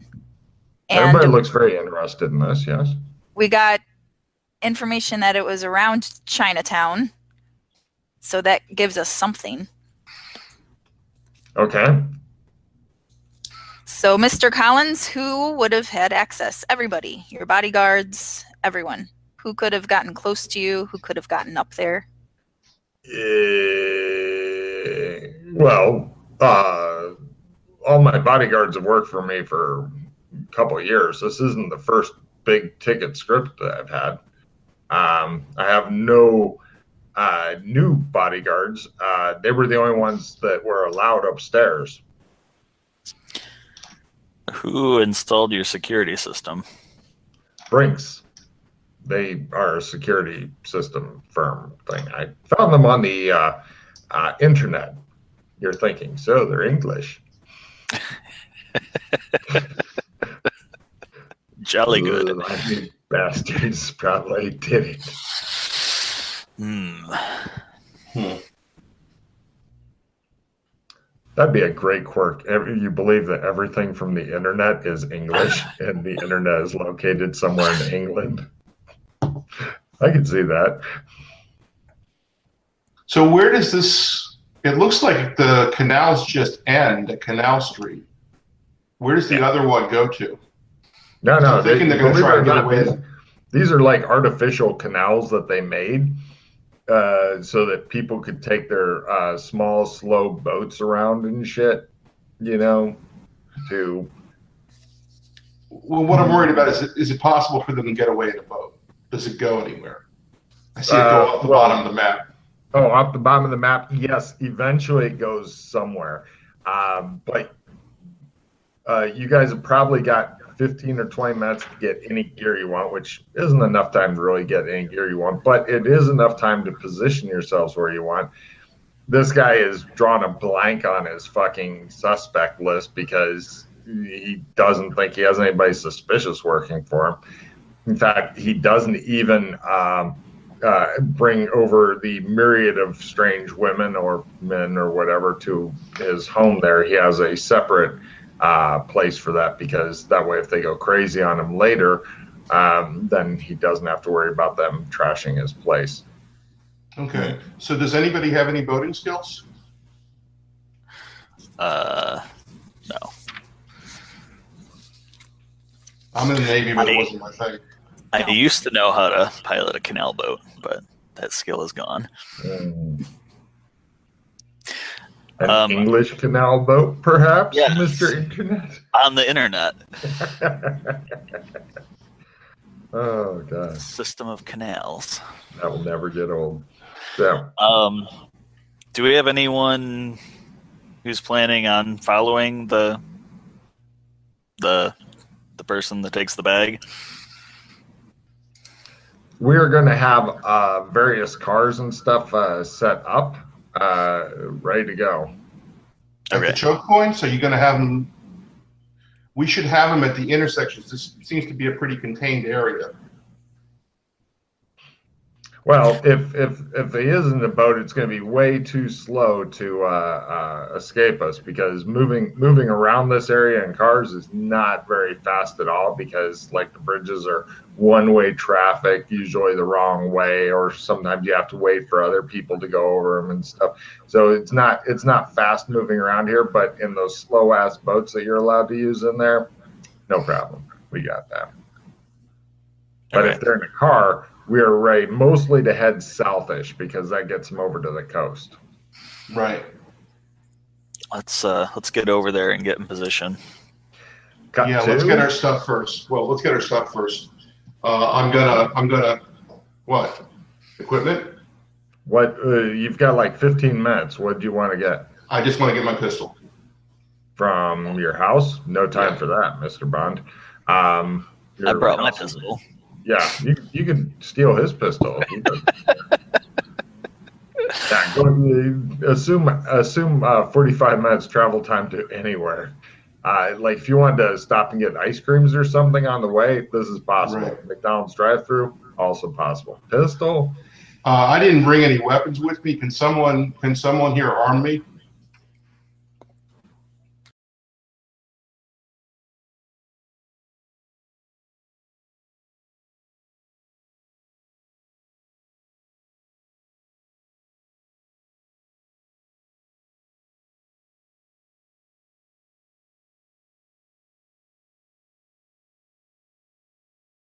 A: And
B: everybody looks very interested in this. Yes,
A: we got information that it was around Chinatown, so that gives us something.
B: Okay.
A: So, Mr. Collins, who would have had access? Everybody, your bodyguards, everyone. Who could have gotten close to you? Who could have gotten up there?
B: Well, all my bodyguards have worked for me for a couple of years. This isn't the first big ticket script that I've had. I have no new bodyguards. They were the only ones that were allowed upstairs.
D: Who installed your security system?
B: Brinks. They are a security system firm thing. I found them on the internet. You're thinking, so they're English.
D: Jolly good.
B: You bastards probably did it. That'd be a great quirk. You believe that everything from the internet is English and the internet is located somewhere in England. I can see that.
C: So where does this? It looks like the canals just end at Canal Street. Where does the other one go to?
B: No,
C: I'm thinking they're going to try and get away.
B: These are like artificial canals that they made so that people could take their small, slow boats around and shit, you know, to...
C: Well, what I'm worried about is it possible for them to get away in a boat? Does it go anywhere? I see it go off the bottom of the map.
B: Oh, off the bottom of the map? Yes, eventually it goes somewhere. But you guys have probably got 15 or 20 minutes to get any gear you want, which isn't enough time to really get any gear you want, but it is enough time to position yourselves where you want. This guy has drawn a blank on his fucking suspect list because he doesn't think he has anybody suspicious working for him. In fact, he doesn't even bring over the myriad of strange women or men or whatever to his home there. He has a separate place for that, because that way if they go crazy on him later, then he doesn't have to worry about them trashing his place.
C: Okay. So does anybody have any boating skills?
D: No.
C: I'm in the Navy, but it wasn't my thing.
D: I used to know how to pilot a canal boat, but that skill is gone.
B: An English canal boat, perhaps,
D: yes.
B: Mr. Internet?
D: On the internet.
B: Oh, God.
D: System of canals.
B: That will never get old. Yeah.
D: Do we have anyone who's planning on following the person that takes the bag?
B: We're going to have various cars and stuff set up, ready to go.
C: At the choke points, are you going to have them? We should have them at the intersections. This seems to be a pretty contained area.
B: Well, if he is in the boat, it's going to be way too slow to escape us, because moving around this area in cars is not very fast at all, because like the bridges are one-way traffic, usually the wrong way, or sometimes you have to wait for other people to go over them and stuff. So it's not fast moving around here, but in those slow-ass boats that you're allowed to use in there, no problem. We got that. But if they're in a car, we are ready mostly to head southish, because that gets them over to the coast.
C: Right.
D: Let's get over there and get in position.
C: Let's get our stuff first. Well, let's get our stuff first. I'm gonna what? Equipment?
B: What you've got like 15 minutes. What do you want to get?
C: I just want to get my pistol.
B: From your house? No time for that, Mr. Bond.
D: I brought my pistol.
B: Yeah, you could steal his pistol. Assume 45 minutes travel time to anywhere. Like if you wanted to stop and get ice creams or something on the way, this is possible. Right. McDonald's drive-through, also possible. Pistol?
C: I didn't bring any weapons with me. Can someone here arm me?